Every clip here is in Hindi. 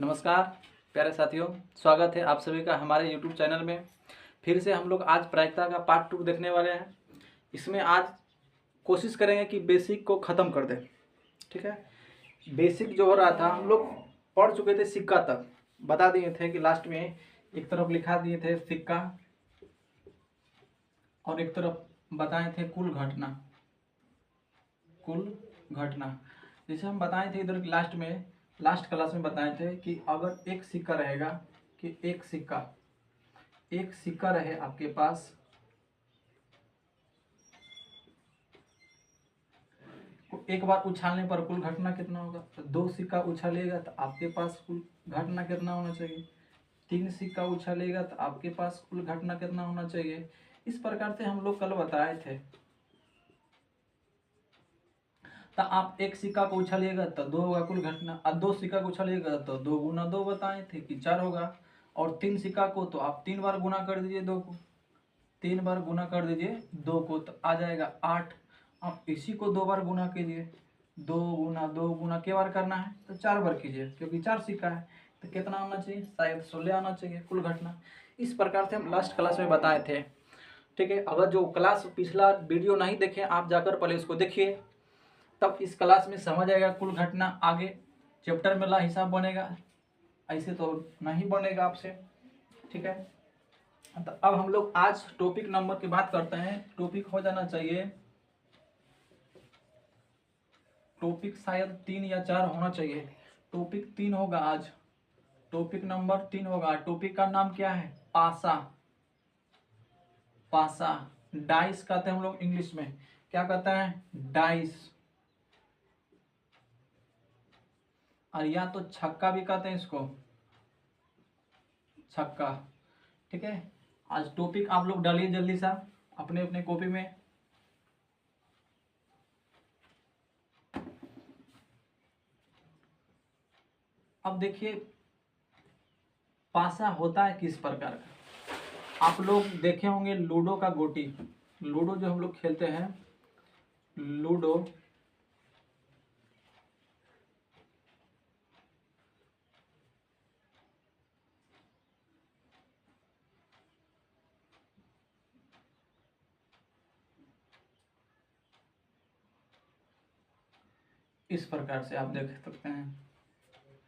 नमस्कार प्यारे साथियों, स्वागत है आप सभी का हमारे YouTube चैनल में। फिर से हम लोग आज प्रायिकता का पार्ट 2 देखने वाले हैं। इसमें आज कोशिश करेंगे कि बेसिक को ख़त्म कर दें। ठीक है, बेसिक जो हो रहा था हम लोग पढ़ चुके थे, सिक्का तक बता दिए थे कि लास्ट में एक तरफ लिखा दिए थे सिक्का और एक तरफ बताए थे कुल घटना। जैसे हम बताए थे इधर लास्ट क्लास में बताए थे कि अगर एक सिक्का रहेगा, कि एक सिक्का रहे आपके पास, एक बार उछालने पर कुल घटना कितना होगा। तो 2 सिक्का उछालेगा तो आपके पास कुल घटना कितना होना चाहिए। 3 सिक्का उछालेगा तो आपके पास कुल घटना कितना होना चाहिए। इस प्रकार से हम लोग कल बताए थे। तो आप एक सिक्का को उछालिएगा तो 2 होगा कुल घटना, और 2 सिक्का को उछालिएगा तो 2 गुना 2 बताए थे कि 4 होगा। और 3 सिक्का को तो आप 3 बार गुना कर दीजिए 2 को, 3 बार गुना कर दीजिए 2 को तो आ जाएगा 8। आप इसी को 2 बार गुना कीजिए, 2 गुना 2 गुना के बार करना है तो 4 बार कीजिए, क्योंकि 4 सिक्का है तो कितना आना चाहिए, शायद 16 आना चाहिए कुल घटना। इस प्रकार से हम लास्ट क्लास में बताए थे। ठीक है, अगर जो क्लास पिछला वीडियो नहीं देखे आप जाकर पहले उसको देखिए, तब इस क्लास में समझ आएगा कुल घटना। आगे चैप्टर में ला हिसाब बनेगा, ऐसे तो नहीं बनेगा आपसे। ठीक है, तो अब हम लोग आज टॉपिक नंबर की बात करते हैं। टॉपिक हो जाना चाहिए, टॉपिक शायद 3 या 4 होना चाहिए। टॉपिक 3 होगा आज, टॉपिक नंबर 3 होगा। टॉपिक का नाम क्या है, पासा। डाइस कहते हैं हम लोग इंग्लिश में, क्या कहते हैं, डाइस। और या तो छक्का भी कहते हैं इसको, छक्का। ठीक है, आज टॉपिक आप लोग डालिए जल्दी सा अपने अपने कॉपी में। अब देखिए पासा होता है किस प्रकार का। आप लोग देखे होंगे लूडो का गोटी, लूडो जो हम लोग खेलते हैं, लूडो इस प्रकार से आप देख सकते हैं।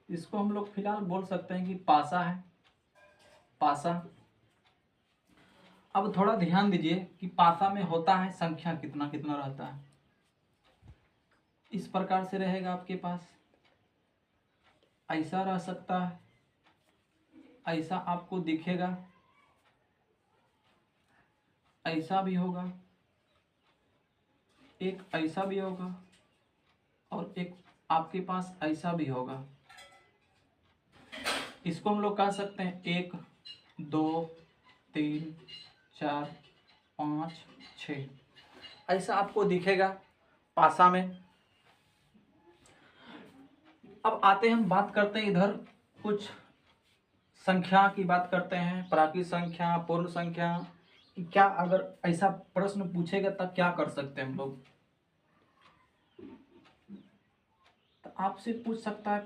इसको हम लोग फिलहाल बोल सकते हैं कि पासा है, पासा। अब थोड़ा ध्यान दीजिए कि पासा में होता है संख्या कितना कितना रहता है। इस प्रकार से रहेगा आपके पास, ऐसा रह सकता है, ऐसा आपको दिखेगा, ऐसा भी होगा, एक ऐसा भी होगा और एक आपके पास ऐसा भी होगा। इसको हम लोग कह सकते हैं 1 2 3 4 5 6, ऐसा आपको दिखेगा पासा में। अब आते हैं, हम बात करते हैं इधर कुछ संख्या की बात करते हैं, प्राकृत संख्या, पूर्ण संख्या। क्या अगर ऐसा प्रश्न पूछेगा तब क्या कर सकते हैं हम लोग। तो आपसे पूछ सकता है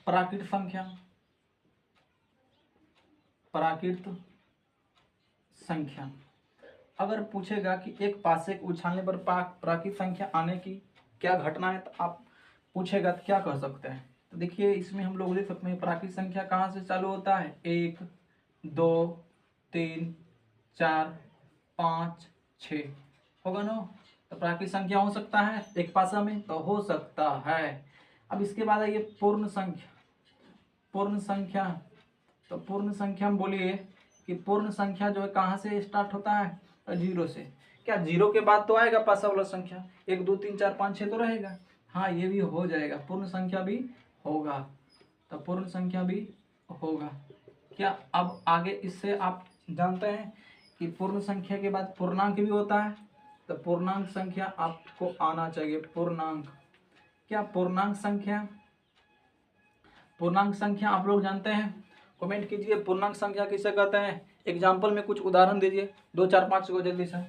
प्राकृत संख्या, प्राकृत संख्या। अगर पूछेगा कि एक पासे को उछालने पर प्राकृत संख्या आने की क्या घटना है, तो आप पूछेगा तो क्या कर सकते हैं। तो देखिए इसमें हम लोग देख सकते हैं प्राकृत संख्या कहाँ से चालू होता है, 1 2 3 4 5 6 होगा ना। तो प्राकृत संख्या हो सकता है एक पासा में, तो हो सकता है। अब इसके बाद आइए पूर्ण संख्या, पूर्ण संख्या। तो पूर्ण संख्या हम बोलिए कि पूर्ण संख्या जो है कहाँ से स्टार्ट होता है, तो 0 से। क्या 0 के बाद तो आएगा पासा वाला संख्या, 1 2 3 4 5 6 तो रहेगा। हाँ, ये भी हो जाएगा, पूर्ण संख्या भी होगा। तो पूर्ण संख्या भी होगा। क्या अब आगे इससे आप जानते हैं कि पूर्ण संख्या के बाद पूर्णांक भी होता है। तो पूर्णांक संख्या आपको आना चाहिए, पूर्णांक। क्या पूर्णांक संख्या, पूर्णांक संख्या आप लोग जानते हैं, कमेंट कीजिए पूर्णांक संख्या किसे कहते हैं। एग्जाम्पल में कुछ उदाहरण दीजिए 2 4 5 को जल्दी से।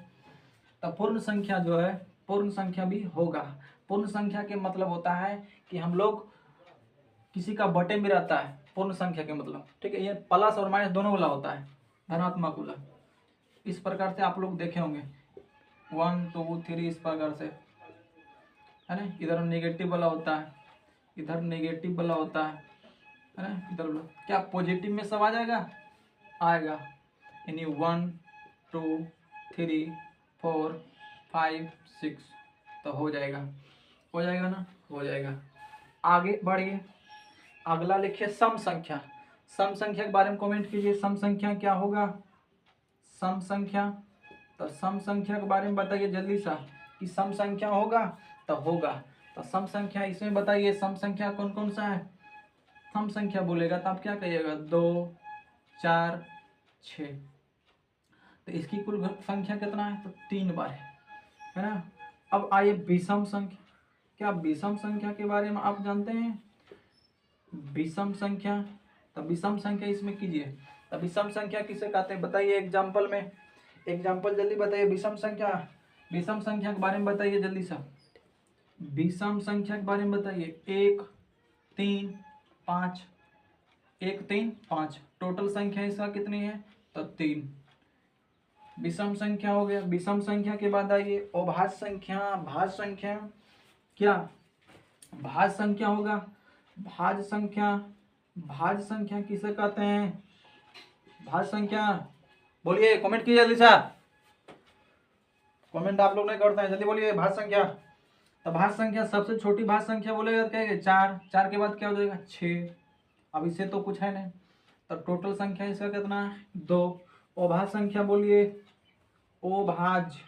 तो पूर्ण संख्या जो है, पूर्ण संख्या भी होगा। पूर्ण संख्या के मतलब होता है कि हम लोग किसी का बटे में रहता है, पूर्ण संख्या के मतलब, ठीक है। ये प्लस और माइनस दोनों वाला होता है, धनात्मक वाला। इस प्रकार से आप लोग देखे होंगे 1 2 3 इस प्रकार से, है ना। इधर नेगेटिव वाला होता है, इधर नेगेटिव वाला होता है ना। इधर वाला क्या पॉजिटिव में सब आ जाएगा, आएगा। यानी 1 2 3 4 5 6 तो हो जाएगा ना, हो जाएगा। आगे बढ़िए, अगला लिखिए सम संख्या। सम संख्या के बारे में कमेंट कीजिए, सम संख्या क्या होगा, सम संख्या। तो सम संख्या के बारे में बताइए जल्दी सा कि सम संख्या होगा तो होगा। तो सम संख्या इसमें बताइए, सम संख्या कौन कौन सा है। सम संख्या बोलेगा तो आप क्या कहिएगा, 2 4 6। तो इसकी कुल संख्या कितना है, तो 3 बार है ना। अब आइए विषम संख्या। क्या विषम संख्या के बारे में आप जानते हैं, विषम संख्या। तो विषम संख्या इसमें कीजिए। तो विषम संख्या किसे कहते हैं बताइए एग्जाम्पल में, एग्जाम्पल जल्दी बताइए। विषम संख्या, विषम संख्या के बारे में बताइए जल्दी सा, विषम संख्या के बारे में बताइए। 1 3 5, 1 3 5 टोटल संख्या इसका कितनी है, तो 3 विषम संख्या हो गया। विषम संख्या के बाद आइए अभाज्य संख्या। भाज्य संख्या क्या, भाज्य संख्या होगा। भाज्य संख्या, भाज्य संख्या किसे कहते हैं, भाज्य संख्या बोलिए, कमेंट कीजिए जल्दी सा, कमेंट आप लोग नहीं करते हैं, जल्दी बोलिए भाज्य संख्या। तो भाज्य संख्या सबसे छोटी भाज्य संख्या बोलेगा तो कहेंगे 4, 4 के बाद क्या हो जाएगा 6। अब इससे तो कुछ है नहीं, तो टोटल संख्या इसका कितना है 2। अभाज्य संख्या बोलिए, अभाज्य,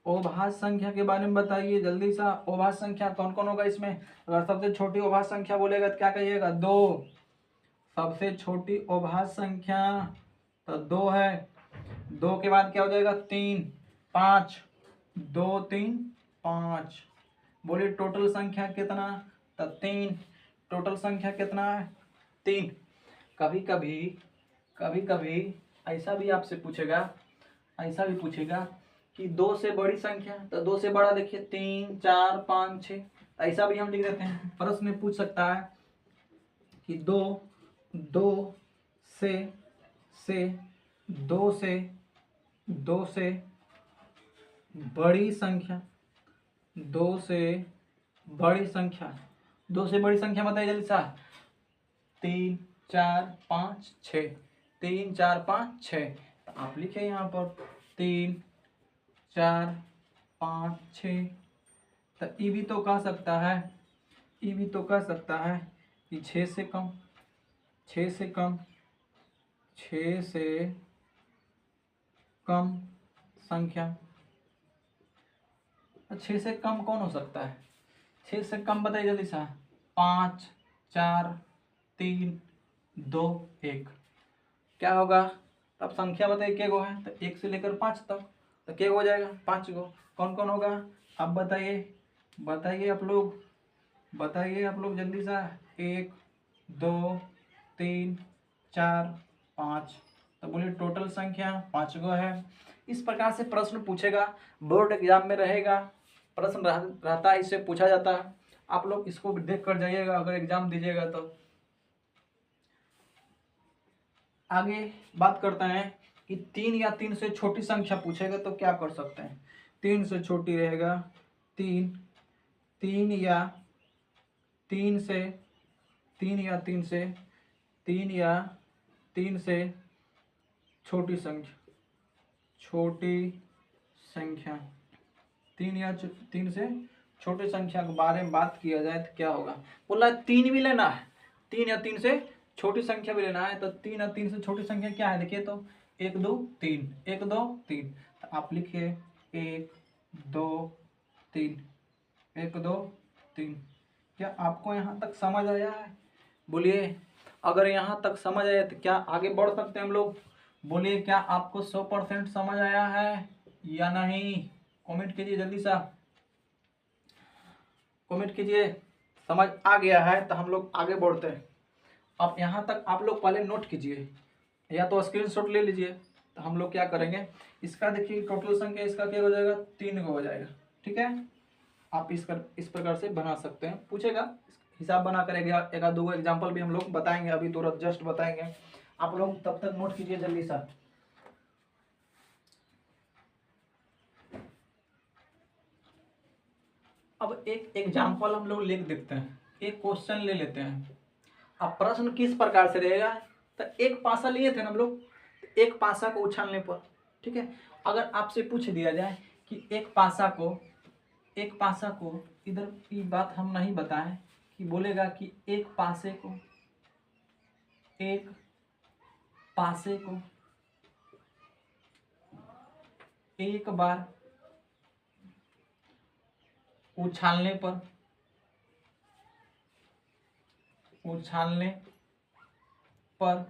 अभाज्य संख्या के बारे में बताइए जल्दी सा। अभाज्य संख्या कौन कौन होगा इसमें, अगर सबसे छोटी अभाज्य संख्या बोलेगा तो क्या कहिएगा 2। सबसे छोटी अभाज्य संख्या तो 2 है। 2 के बाद क्या हो जाएगा 3 5, 2 3 5। बोलिए टोटल संख्या कितना, तो 3। टोटल संख्या कितना है 3। कभी कभी ऐसा भी आपसे पूछेगा, ऐसा भी पूछेगा कि 2 से बड़ी संख्या, तो 2 से बड़ा देखिए 3 4 5 6, ऐसा भी हम लिख देते हैं। प्रश्न में पूछ सकता है कि 2 से 2 से बड़ी संख्या, 2 से बड़ी संख्या, 2 से बड़ी संख्या बताइए जल्दी सा। 3 4 5 6, 3 4 5 6। तो आप लिखे यहाँ पर 3 4 5 6। तो ये भी तो कह सकता है, ये भी तो कह सकता है कि 6 से कम, 6 से कम, 6 से कम संख्या। 6 से कम कौन हो सकता है, 6 से कम बताइए जल्दी सा। 5 4 3 2 1 क्या होगा, तब संख्या बताइए के गो है, तो 1 से लेकर 5 तक, तो के हो जाएगा 5 गो। कौन कौन होगा अब बताइए, बताइए आप लोग, बताइए आप लोग जल्दी सा। 1 2 3 4 5, तो बोलिए टोटल संख्या 5 गो है। इस प्रकार से प्रश्न पूछेगा, बोर्ड एग्जाम में रहेगा, प्रश्न रहता है, इससे पूछा जाता है। आप लोग इसको देख कर जाइएगा अगर एग्जाम दीजिएगा तो। आगे बात करते हैं कि 3 या 3 से छोटी संख्या पूछेगा तो क्या कर सकते हैं। 3 से छोटी रहेगा 3, 3 या 3 से, 3 या 3 से, 3 या 3 से छोटी संख्या, छोटी संख्या, 3 या 3 से छोटी संख्या के बारे में बात किया जाए तो क्या होगा। बोला 3 भी लेना है, 3 या 3 से छोटी संख्या भी लेना है। तो 3 या 3 से छोटी संख्या क्या है देखिए, तो 1 2 3, 1 2 3। तो आप लिखिए 1 2 3, 1 2 3। क्या आपको यहाँ तक समझ आया है, बोलिए। अगर यहाँ तक समझ आया तो क्या आगे बढ़ सकते हैं हम लोग, बोलिए। क्या आपको 100% समझ आया है या नहीं, कमेंट कीजिए जल्दी सा, कमेंट कीजिए। समझ आ गया है तो हम लोग आगे बढ़ते हैं। अब यहाँ तक आप लोग पहले नोट कीजिए या तो स्क्रीनशॉट ले लीजिए। तो हम लोग क्या करेंगे, इसका देखिए टोटल संख्या इसका क्या हो जाएगा 3 हो जाएगा, ठीक है। आप इस प्रकार से बना सकते हैं, पूछेगा हिसाब बना कर एक आध दो एग्जाम्पल भी हम लोग बताएंगे, अभी तुरंत जस्ट बताएंगे। आप लोग तब तक नोट कीजिए जल्दी सा। अब एक एग्जाम्पल हम लोग लिख देखते हैं, एक क्वेश्चन ले लेते हैं। अब प्रश्न किस प्रकार से रहेगा, तो एक पासा लिए थे ना हम लोग, एक पासा को उछालने पर, ठीक है, अगर आपसे पूछ दिया जाए कि एक पासा को इधर की बात हम नहीं बताएं, कि बोलेगा कि एक पासे को एक बार उछालने पर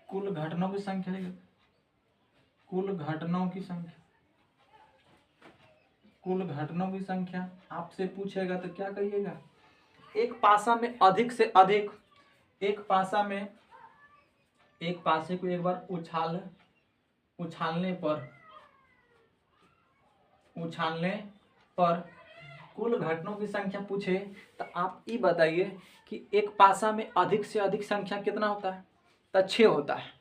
कुल घटनाओं की संख्या लेगा, कुल घटनाओं की संख्या आपसे पूछेगा तो क्या कहिएगा, एक पासा में अधिक से अधिक, एक पासे को एक बार उछालने पर कुल घटनाओं की संख्या पूछे, तो आप ये बताइए कि एक पासा में अधिक से अधिक संख्या कितना होता है, तो 6 होता है।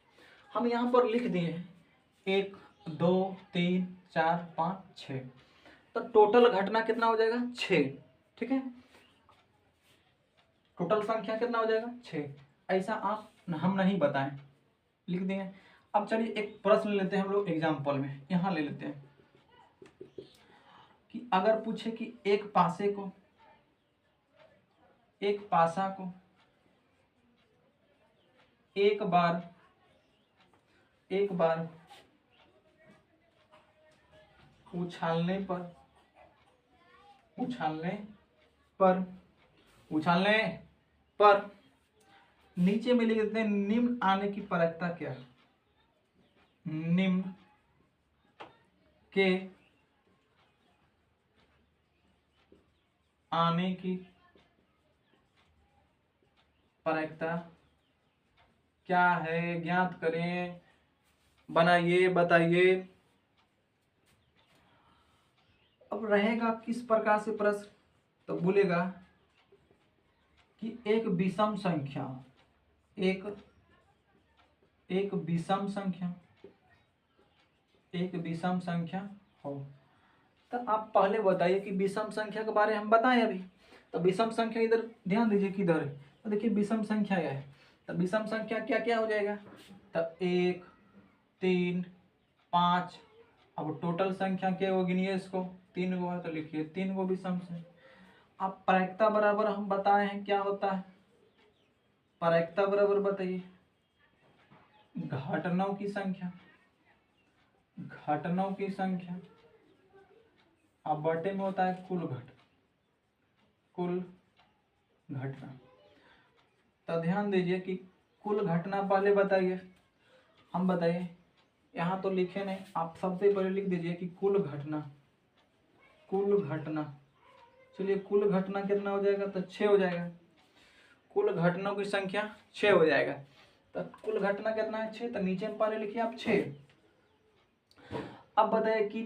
हम यहाँ पर लिख दिए 1 2 3 4 5 6, तो टोटल घटना कितना हो जाएगा 6, ठीक है, टोटल संख्या कितना हो जाएगा 6। ऐसा आप हम नहीं बताएं, लिख दिए। अब चलिए एक प्रश्न लेते हैं हम लोग एग्जाम्पल में, यहाँ ले लेते हैं कि अगर पूछे कि एक पासा को एक बार उछालने पर नीचे में लिख देते हैं निम्न आने की प्रायिकता क्या है, निम्न के आने की प्रायिकता क्या है, ज्ञात करें, बनाइए, बताइए। अब रहेगा किस प्रकार से प्रश्न, तो बोलेगा कि एक विषम संख्या हो, तो आप पहले बताइए कि विषम संख्या के बारे में हम बताएं अभी। तो विषम संख्या इधर ध्यान दीजिए किधर है, तो देखिए विषम संख्या है, तो विषम संख्या क्या क्या हो जाएगा, तो 1 3 5, अब टोटल संख्या क्या होगी, गिनिए इसको, 3 गो है तो लिखिए 3 गो विषम से। अब प्रायिकता बराबर हम बताए हैं क्या होता है, प्रायिकता बराबर बताइए घटनाओं की संख्या, अब बटे में होता है कुल घटना। तो ध्यान दीजिए कि कुल घटना पहले बताइए, हम बताइए, यहाँ तो लिखे नहीं, आप सबसे पहले लिख दीजिए कि कुल घटना। चलिए कुल घटना कितना हो जाएगा, तो 6 हो जाएगा, कुल घटनाओं की संख्या 6 हो जाएगा। तो कुल घटना कितना है 6, तो नीचे में पहले लिखिए आप 6। अब बताइए कि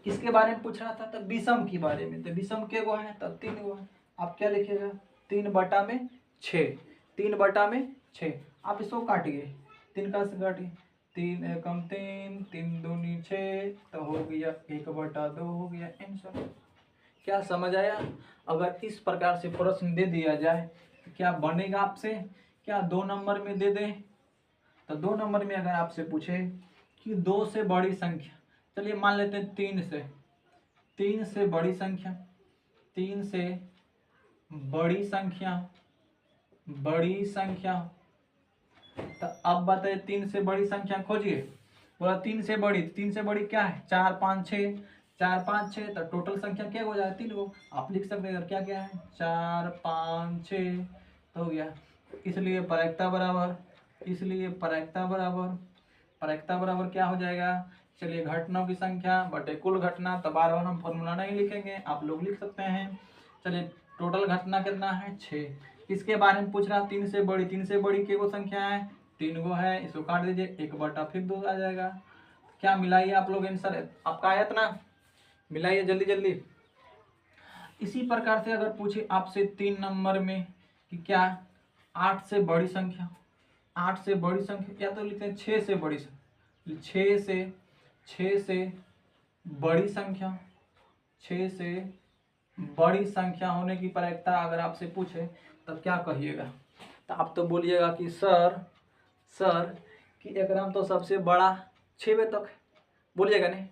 किसके बारे में पूछ रहा था, तो विषम के बारे में, तो विषम के गो है, तो 3 गो है। आप क्या लिखिएगा 3/6, 3/6। आप इसको काटिए, 3 का से काटिए, 3 एकम 3, 3 दूनी 6, तो हो गया 1/2 हो गया आंसर। क्या समझ आया? अगर इस प्रकार से प्रश्न दे दिया जाए तो क्या बनेगा आपसे, क्या 2 नंबर में दे दें, तो 2 नंबर में अगर आपसे पूछे कि 2 से बड़ी संख्या, चलिए मान लेते हैं 3 से बड़ी संख्या, 3 से बड़ी संख्या, तो अब बताइए 3 से बड़ी संख्या खोजिए। बोला 3 से बड़ी क्या है, 4 5 6, 4 5 6, तो टोटल संख्या क्या हो जाए 3 गो। आप लिख सकते हैं क्या क्या है, 4 5 6 तो हो गया। इसलिए प्रायिकता बराबर क्या हो जाएगा, चलिए घटनाओं की संख्या बटे कुल घटना। तो बार बार हम फॉर्मूला नहीं लिखेंगे, आप लोग लिख सकते हैं। चलिए टोटल घटना कितना है 6। इसके बारे में पूछ रहा 3 से बड़ी के वो संख्या है 3 गो है, इसको काट दीजिए 1/2 आ जाएगा। क्या मिलाइए आप लोग आंसर, आपका आया ना, मिलाइए जल्दी जल्दी। इसी प्रकार से अगर पूछे आपसे 3 नंबर में कि क्या 8 से बड़ी संख्या, 8 से बड़ी संख्या, या तो लिखते हैं 6 से बड़ी संख्या, 6 से बड़ी संख्या, 6 से बड़ी संख्या होने की प्रायिकता अगर आपसे पूछे तब क्या कहिएगा? तो आप तो बोलिएगा कि सर कि एकराम तो सबसे बड़ा 6 तक है, बोलिएगा नहीं।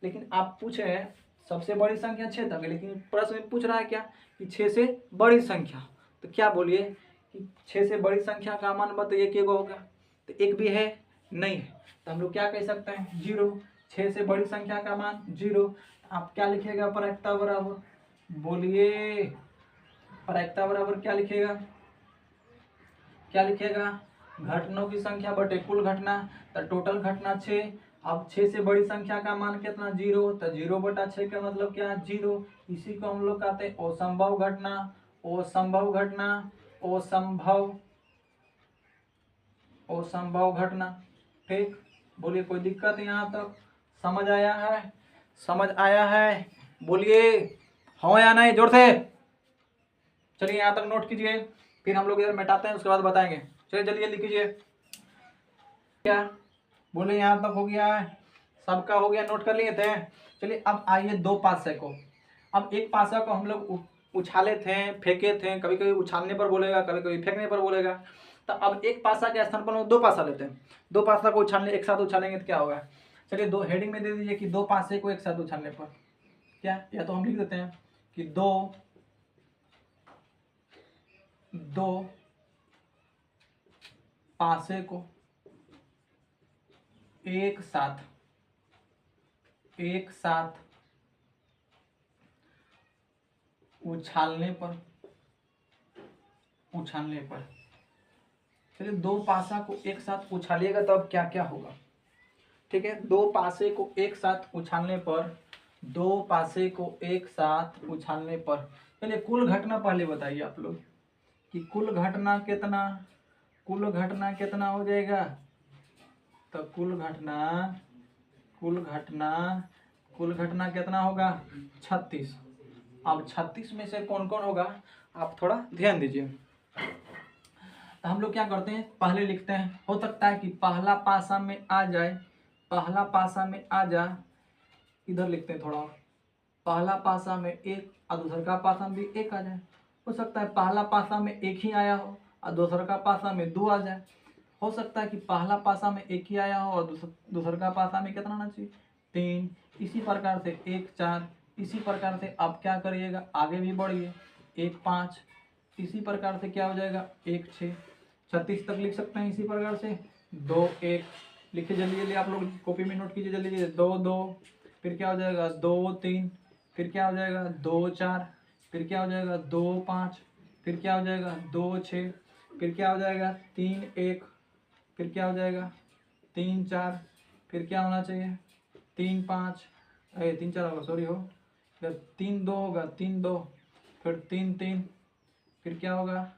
लेकिन आप पूछे हैं सबसे बड़ी संख्या 6 तक है, लेकिन प्रश्न में पूछ रहा है क्या कि 6 से बड़ी संख्या, तो क्या बोलिए कि 6 से बड़ी संख्या का मान बताइए कि एगो होगा, तो एक भी है नहीं है, तो हम लोग क्या कह सकते हैं 0। 6 से बड़ी संख्या का मान 0। आप क्या लिखिएगा प्रायिकता बराबर, बोलिए प्रायिकता बराबर क्या लिखेगा, क्या लिखेगा? घटनों की संख्या बटे कुल घटना, तो टोटल घटना 6। अब 6 से बड़ी संख्या का मान कितना 0, तो 0 बटा 6 का मतलब क्या 0। इसी को हम लोग कहते हैं असंभव घटना, असंभव घटना, असंभव घटना। ठीक, बोलिए कोई दिक्कत यहाँ तक समझ आया है? समझ आया है? बोलिए हाँ या नहीं, जोर से। चलिए यहाँ तक नोट कीजिए, फिर हम लोग इधर मिटाते हैं, उसके बाद बताएंगे। चलिए जल्दी जल्दी कीजिए। क्या बोले यहाँ तक हो गया है? सबका हो गया, नोट कर लिए थे? चलिए अब आइए 2 पासे को। अब एक पासा को हम लोग उछाले थे, फेंके थे, कभी कभी उछालने पर बोलेगा, कभी कभी फेंकने पर बोलेगा। तो अब एक पासा के स्थान पर हम 2 पासा लेते हैं। 2 पासा को उछालने एक साथ उछालेंगे तो क्या होगा? चलिए 2 हेडिंग में दे दीजिए कि 2 पासे को एक साथ उछालने पर क्या, या तो हम लिख देते हैं कि 2 पासे को एक साथ उछालने पर चलिए 2 पासा को एक साथ उछालिएगा तो अब क्या क्या होगा? ठीक है, 2 पासे को एक साथ उछालने पर, 2 पासे को एक साथ उछालने पर, चलिए कुल घटना पहले बताइए आप लोग कि कुल घटना कितना हो जाएगा? तो कुल घटना कितना होगा? 36। अब 36 में से कौन कौन होगा आप थोड़ा ध्यान दीजिए। तो हम लोग क्या करते हैं, पहले लिखते हैं, हो सकता है कि पहला पासा में आ जाए, इधर लिखते हैं थोड़ा, पहला पासा में 1 और दूसरा का पासा में भी 1 आ जाए। हो सकता है पहला पासा में 1 ही आया हो और दूसरा का पासा में 2 आ जाए। हो सकता है कि पहला पासा में 1 ही आया हो और दूसरा का पासा में कितना आना चाहिए 3। इसी प्रकार से 1 4, इसी प्रकार से आप क्या करिएगा आगे भी बढ़िए, 1 5, इसी प्रकार से क्या हो जाएगा 1 6, 36 तक लिख सकते हैं। इसी प्रकार से 2 1 लिखिए, जल्दी जल्दी आप लोग कॉपी में नोट कीजिए, जल्दी जल्दी। 2 2, फिर क्या हो जाएगा 2 3, फिर क्या हो जाएगा 2 4, फिर क्या हो जाएगा 2 5, फिर क्या हो जाएगा 2 6, फिर क्या हो जाएगा 3 1, फिर क्या हो जाएगा 3 4, फिर क्या होना चाहिए 3 5, 3 4 होगा, सॉरी हो, फिर 3 2 होगा, 3 2, फिर 3 3, फिर क्या होगा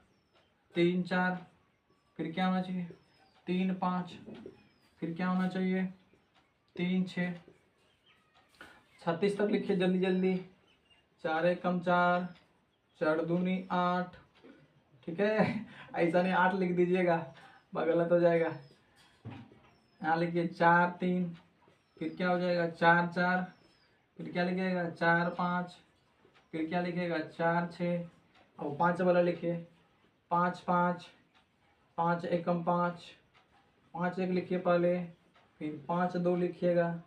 3 4, फिर क्या होना चाहिए 3 5, फिर क्या होना चाहिए 3 6, 36 तक लिखिए जल्दी जल्दी। 4 एकम 4, 4 दूनी 8, ठीक है। ऐसा नहीं 8 लिख दीजिएगा, गलत हो जाएगा। यहाँ लिखिए 4 3, फिर क्या हो जाएगा 4 4, फिर क्या लिखिएगा 4 5, फिर क्या लिखिएगा 4 6, और 5 वाला लिखिए 5 5, 5 एकम 5, 5 1 लिखिए पहले, फिर 5 2 लिखिएगा,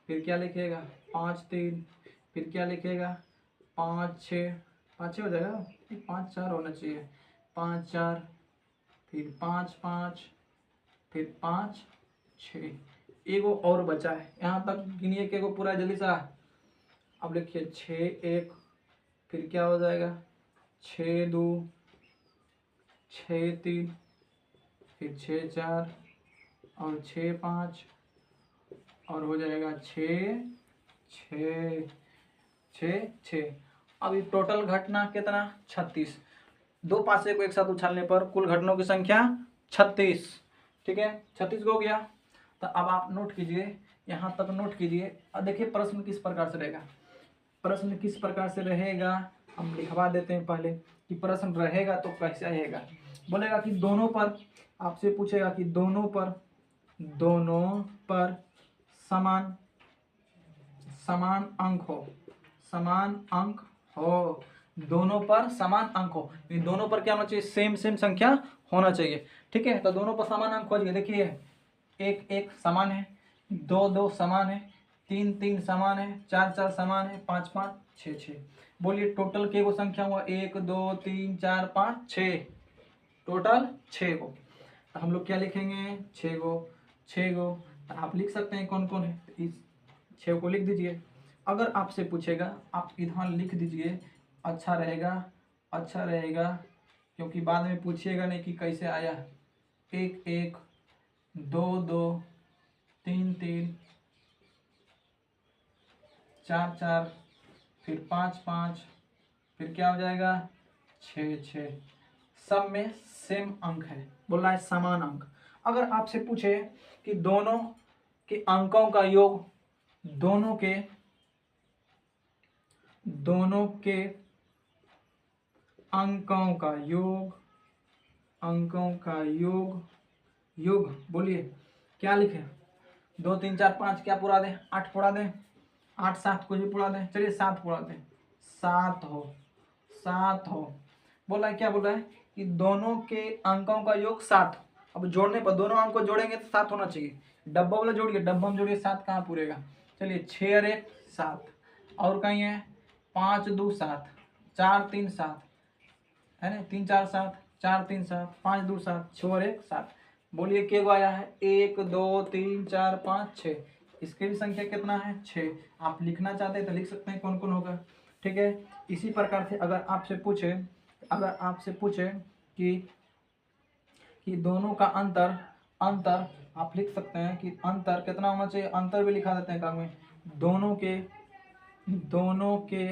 फिर क्या लिखिएगा 5 3, फिर क्या लिखिएगा 5 6, 5 6 हो जाएगा, 5 4 होना चाहिए, 5 4, फिर 5 5, फिर 5 6, एगो और बचा है, यहाँ तक गिनिए कि एगो पूरा जल्दी सा। अब लिखिए 6 1, फिर क्या हो जाएगा 6 2, 6 3, फिर 6 4, और 6 5, और हो जाएगा 6 6 6 6। अभी टोटल घटना कितना 36। 2 पासे को एक साथ उछालने पर कुल घटनाओं की संख्या 36। ठीक है, 36 हो गया। तो अब आप नोट कीजिए, यहाँ तक नोट कीजिए और देखिए प्रश्न किस प्रकार से रहेगा। प्रश्न किस प्रकार से रहेगा हम लिखवा देते हैं पहले कि प्रश्न रहेगा तो कैसे रहेगा। बोलेगा कि दोनों पर, आपसे पूछेगा कि दोनों पर समान समान अंक हो, समान अंक हो, दोनों पर समान अंक हो। ये दोनों पर क्या होना चाहिए, सेम संख्या होना चाहिए। ठीक है, तो दोनों पर समान अंक हो जाएगा। देखिए 1 समान है, 2 समान है, 3 समान है, 4 समान है, 5 6। बोलिए टोटल के वो संख्या हुआ 1 2 3 4 5 6, टोटल 6 गो। तो हम लोग क्या लिखेंगे, 6 गो। तो आप लिख सकते हैं कौन कौन है, तो इस 6 को लिख दीजिए। अगर आपसे पूछेगा आप इधर लिख दीजिए, अच्छा रहेगा क्योंकि बाद में पूछिएगा नहीं कि कैसे आया। 1 1 2 2 3 3 4 4, फिर 5 5, फिर क्या हो जाएगा 6 6। सब में सेम अंक है, बोल रहा है समान अंक। अगर आपसे पूछे कि दोनों के अंकों का योग, दोनों के अंकों का योग बोलिए क्या लिखे, 2 3 4 5 क्या पूरा दें, 8 पूरा दें, 8 7 कुछ भी पूरा दें, चलिए 7 पूरा दें, 7 हो। बोला है क्या, बोला है कि दोनों के अंकों का योग 7। अब जोड़ने पर दोनों अंक को जोड़ेंगे तो 7 होना चाहिए। डब्बा वाला जोड़िए, डब्बा में जोड़िए, 7 कहाँ पूरेगा। चलिए 6 और 1 7, और कहीं है 5 2 7, 4 3 7 है ना, 3 4 7, 4 3 7, 5 2 7, 6 और 1 7। बोलिए क्या आया है, 1 2 3 4 5 6। इसके भी संख्या कितना है 6। आप लिखना चाहते हैं तो लिख सकते हैं कौन कौन होगा। ठीक है, इसी प्रकार से अगर आपसे पूछे कि दोनों का अंतर आप लिख सकते हैं कि अंतर कितना होना चाहिए, अंतर भी लिखा देते हैं काम में। दोनों के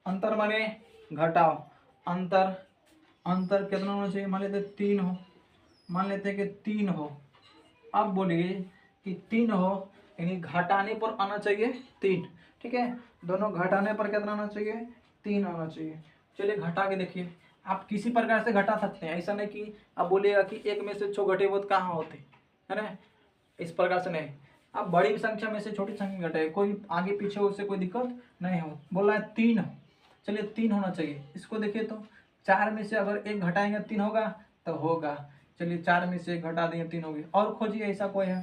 अंतर माने घटाओ, अंतर कितना होना चाहिए, मान लेते 3 हो, मान लेते हैं कि 3 हो। अब बोलिए कि 3 हो यानी घटाने पर आना चाहिए 3। ठीक है, दोनों घटाने पर कितना आना चाहिए, 3 आना चाहिए। चलिए घटा के देखिए, आप किसी प्रकार से घटा सकते हैं, ऐसा नहीं कि आप बोलिएगा कि 1 में से 6 घटे वो तो कहाँ होते, है ना, इस प्रकार से नहीं। आप बड़ी संख्या में से छोटी संख्या घटाए, कोई आगे पीछे हो उससे कोई दिक्कत नहीं हो। बोल रहा है 3 हो, चलिए 3 होना चाहिए। इसको देखिए तो 4 में से अगर 1 घटाएंगे 3 होगा तो होगा। चलिए 4 में से 1 घटा देंगे 3 हो गया। और खोजिए ऐसा कोई है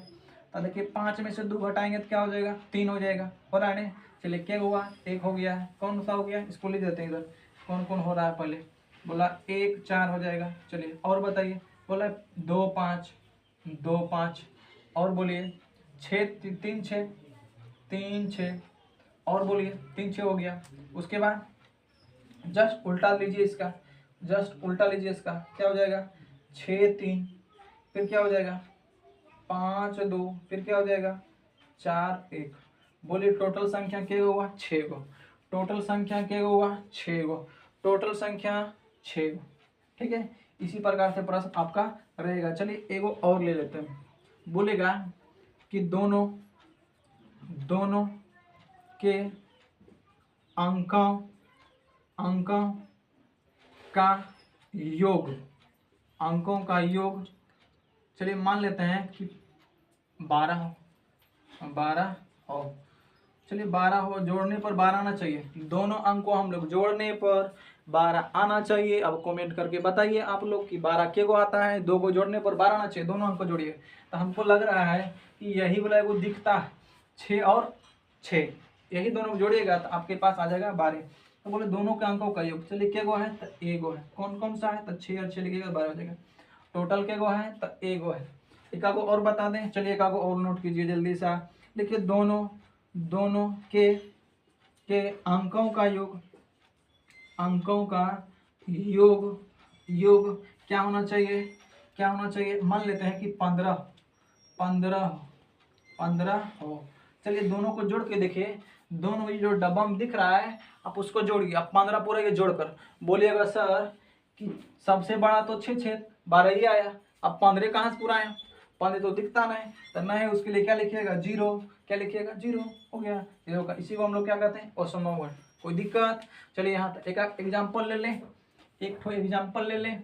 तो देखिए 5 में से 2 घटाएंगे तो क्या हो जाएगा, 3 हो जाएगा। हो रहा है ना, चलिए क्या हुआ, 1 हो गया है। कौन सा हो गया, इसको लिख देते हैं इधर, कौन कौन हो रहा है पहले। बोला 1 4 हो जाएगा। चलिए और बताइए, बोला 2 5, और बोलिए 6 3 6, और बोलिए 3 6 हो गया। उसके बाद जस्ट उल्टा लीजिए इसका, क्या हो जाएगा 6 3, फिर क्या हो जाएगा 5 2, फिर क्या हो जाएगा 4 1। बोलिए टोटल संख्या क्या हुआ 6 गो, टोटल संख्या क्या हुआ 6 गो, टोटल संख्या 6 गो। ठीक है, इसी प्रकार से प्रश्न आपका रहेगा। चलिए एगो और ले लेते हैं। बोलेगा कि दोनों के अंकों का योग, चलिए मान लेते हैं कि 12 हो। चलिए 12 हो, जोड़ने पर 12 आना चाहिए। दोनों अंक को हम लोग जोड़ने पर 12 आना चाहिए। अब कमेंट करके बताइए आप लोग कि 12 के को आता है, 2 को जोड़ने पर 12 आना चाहिए। दोनों अंक को जोड़िए तो हमको लग रहा है कि यही वाला वो दिखता है 6 और 6, यही दोनों जोड़िएगा तो आपके पास आ जाएगा 12। तो बोले दोनों के अंकों का योग, चलिए क्या गो है तो ए गो है। कौन कौन सा है तो 6 और 6 लिखिएगा 12 हो जाएगा। टोटल क्या गो है तो ए गो है। एक को और बता दें, चलिए एक को और नोट कीजिए जल्दी सा। देखिए दोनों के अंकों का योग क्या होना चाहिए, मान लेते हैं कि 15 हो। चलिए दोनों को जोड़ के देखिए, दोनों ये जो डब्बा में दिख रहा है आप उसको जोड़िए। अब 15 पूरा ये जोड़कर बोलिएगा सर कि सबसे बड़ा तो 6 6 12 ही आया, अब 15 कहाँ से पूरा आया। पानी तो दिखता नहीं, तो नहीं उसके लिए क्या लिखिएगा, जीरो। क्या लिखिएगा, जीरो। हो गया जीरो का, इसी को हम लोग क्या कहते हैं, असंभव है। कोई दिक्कत? चलिए यहाँ एक एग्जाम्पल ले लें, एक ठो एग्जाम्पल ले लें।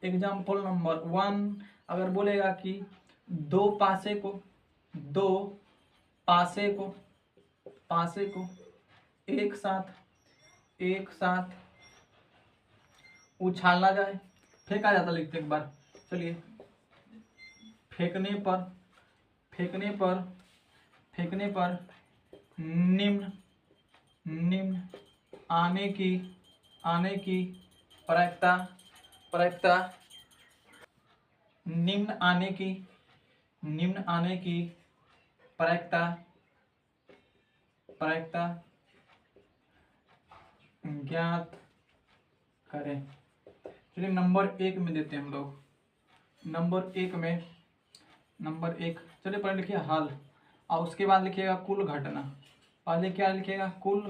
एग्जाम्पल नंबर 1, अगर बोलेगा कि दो पासे को एक साथ उछाला जाए, फेंका जाता, लिखते एक बार। चलिए, फेंकने पर निम्न आने की प्रायिकता निम्न आने की प्रायिकता ज्ञात करें। चलिए नंबर 1 में देते हैं हम लोग। नंबर एक चलिए पहले लिखिए हल, और उसके बाद लिखिएगा कुल घटना। पहले क्या लिखिएगा, कुल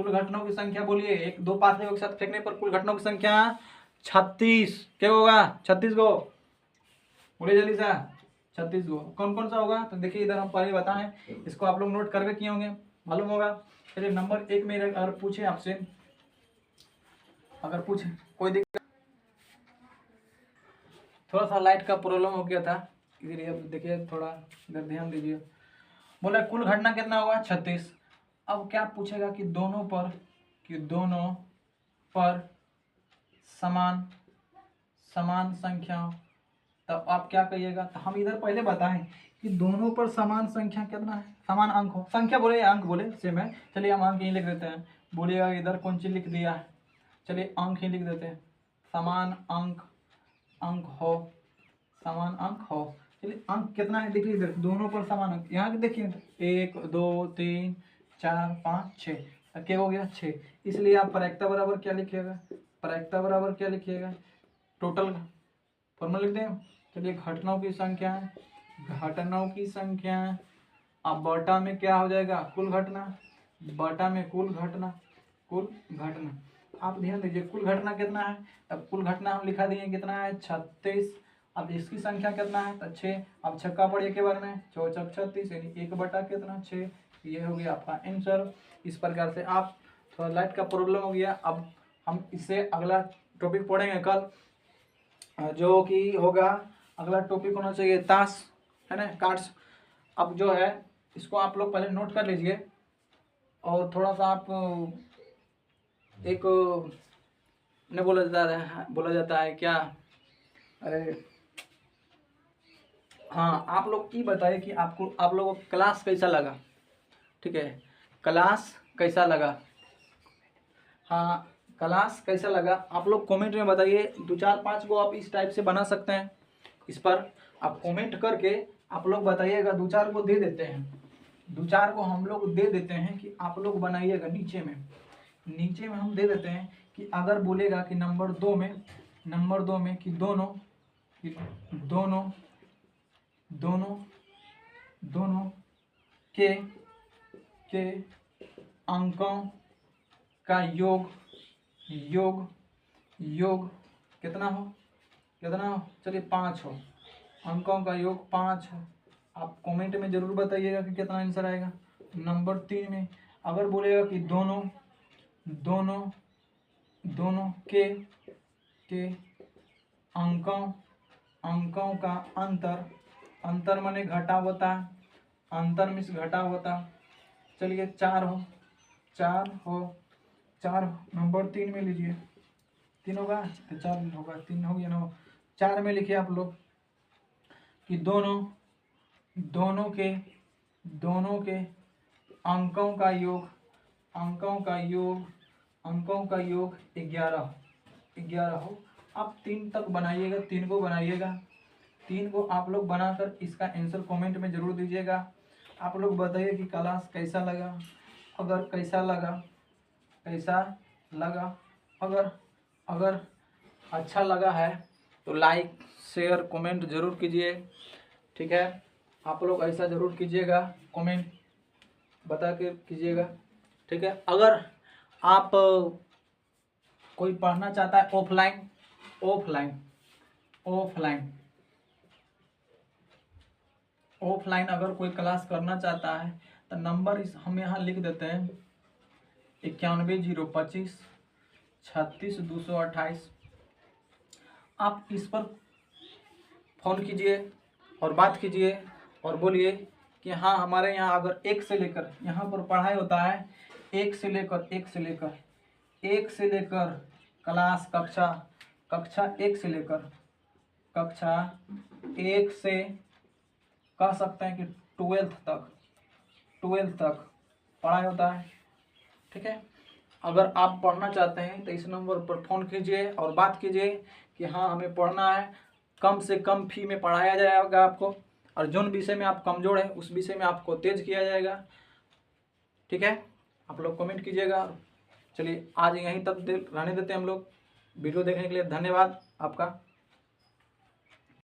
घटनाओं की संख्या बोलिए। एक दो पासे को एक साथ फेंकने पर कुल घटनाओं की संख्या 36। क्या होगा, 36 गो। बोलिए जल्दी सा, 36 गो। कौन कौन सा होगा, तो देखिए इधर हम पहले बताएं, इसको आप लोग नोट करके किए होंगे, मालूम होगा। चलिए नंबर 1 में अगर पूछे आपसे, कोई दिक्कत, थोड़ा सा लाइट का प्रॉब्लम हो गया था, इसीलिए अब देखिए थोड़ा इधर ध्यान दीजिए। बोला कुल घटना कितना हुआ, 36। अब क्या पूछेगा कि दोनों पर समान संख्या, तब आप क्या कहिएगा। तो हम इधर पहले बताएं कि दोनों पर समान संख्या कितना है, समान अंक हो। संख्या बोले या अंक बोले सेम है। चलिए हम अंक ही लिख देते हैं। बोलिएगा इधर कौन चीज लिख दिया है, चलिए अंक ही लिख देते हैं। समान अंक हो। चलिए अंक कितना है, देखिए इधर दोनों पर समान अंक। यहाँ देखिए 1 2 3 4 5 6, क्या हो गया 6। इसलिए आप प्रायिकता बराबर क्या लिखिएगा, टोटल फॉर्मूला लिख दें। चलिए घटनाओं की संख्या, अब बटा में क्या हो जाएगा, कुल घटना, बटा में कुल घटना। आप ध्यान दीजिए कुल घटना कितना है, अब कुल घटना हम लिखा दिए कितना है, 36। अब इसकी संख्या कितना है, तो 6। अब छक्का पड़िए के बारे में, 4 चौक 36, यानी 1 बटा कितना 6। ये हो गया आपका आंसर। इस प्रकार से आप, थोड़ा लाइट का प्रॉब्लम हो गया। अब हम इससे अगला टॉपिक पढ़ेंगे कल, जो कि होगा, अगला टॉपिक होना चाहिए ताश, है ना, कार्ड्स। अब जो है इसको आप लोग पहले नोट कर लीजिए, और थोड़ा सा आप एक ने बोला जाता है क्या, अरे हाँ, आप लोग ये बताइए कि आप लोगों को क्लास कैसा लगा। ठीक है, क्लास कैसा लगा, हाँ क्लास कैसा लगा, आप लोग कमेंट में बताइए। 2 4 5 को आप इस टाइप से बना सकते हैं। इस पर आप कमेंट करके आप लोग बताइएगा। 2 4 को दे देते हैं, 2 4 को हम लोग दे देते हैं कि आप लोग बनाइएगा। नीचे में हम दे देते हैं कि अगर बोलेगा कि नंबर 2 में कि दोनों के अंकों का योग कितना हो, चलिए 5 हो। अंकों का योग 5 हो। आप कमेंट में जरूर बताइएगा कि कितना आंसर आएगा। नंबर 3 में अगर बोलेगा कि दोनों के अंकों का अंतर माने घटा होता, अंतर मिस घटा होता। चलिए 4 हो। नंबर 3 में लीजिए, 3 होगा तो 4 होगा, 3 हो गया ना। 4 में लिखिए आप लोग कि दोनों के अंकों का योग 11 हो। आप 3 तक बनाइएगा, 3 को बनाइएगा। 3 को आप लोग बनाकर इसका आंसर कमेंट में जरूर दीजिएगा। आप लोग बताइए कि क्लास कैसा लगा। अगर कैसा लगा, अगर अच्छा लगा है तो लाइक शेयर कमेंट जरूर कीजिए। ठीक है, आप लोग ऐसा जरूर कीजिएगा, कमेंट बता के कीजिएगा। ठीक है, अगर आप कोई पढ़ना चाहता है ऑफलाइन ऑफलाइन। ऑफलाइन अगर कोई क्लास करना चाहता है तो नंबर हम यहाँ लिख देते हैं 91,025,36,228। आप इस पर फ़ोन कीजिए और बात कीजिए और बोलिए कि हाँ हमारे यहाँ अगर एक से लेकर, यहाँ पर पढ़ाई होता है एक से लेकर क्लास कक्षा एक से लेकर कक्षा एक से कह सकते हैं कि 12th तक पढ़ाई होता है। ठीक है, अगर आप पढ़ना चाहते हैं तो इस नंबर पर फ़ोन कीजिए और बात कीजिए कि हाँ हमें पढ़ना है, कम से कम फी में पढ़ाया जाएगा आपको, और जिन विषय में आप कमज़ोर हैं उस विषय में आपको तेज किया जाएगा। ठीक है, आप लोग कमेंट कीजिएगा। चलिए आज यहीं तक रहने देते हैं हम लोग। वीडियो देखने के लिए धन्यवाद आपका।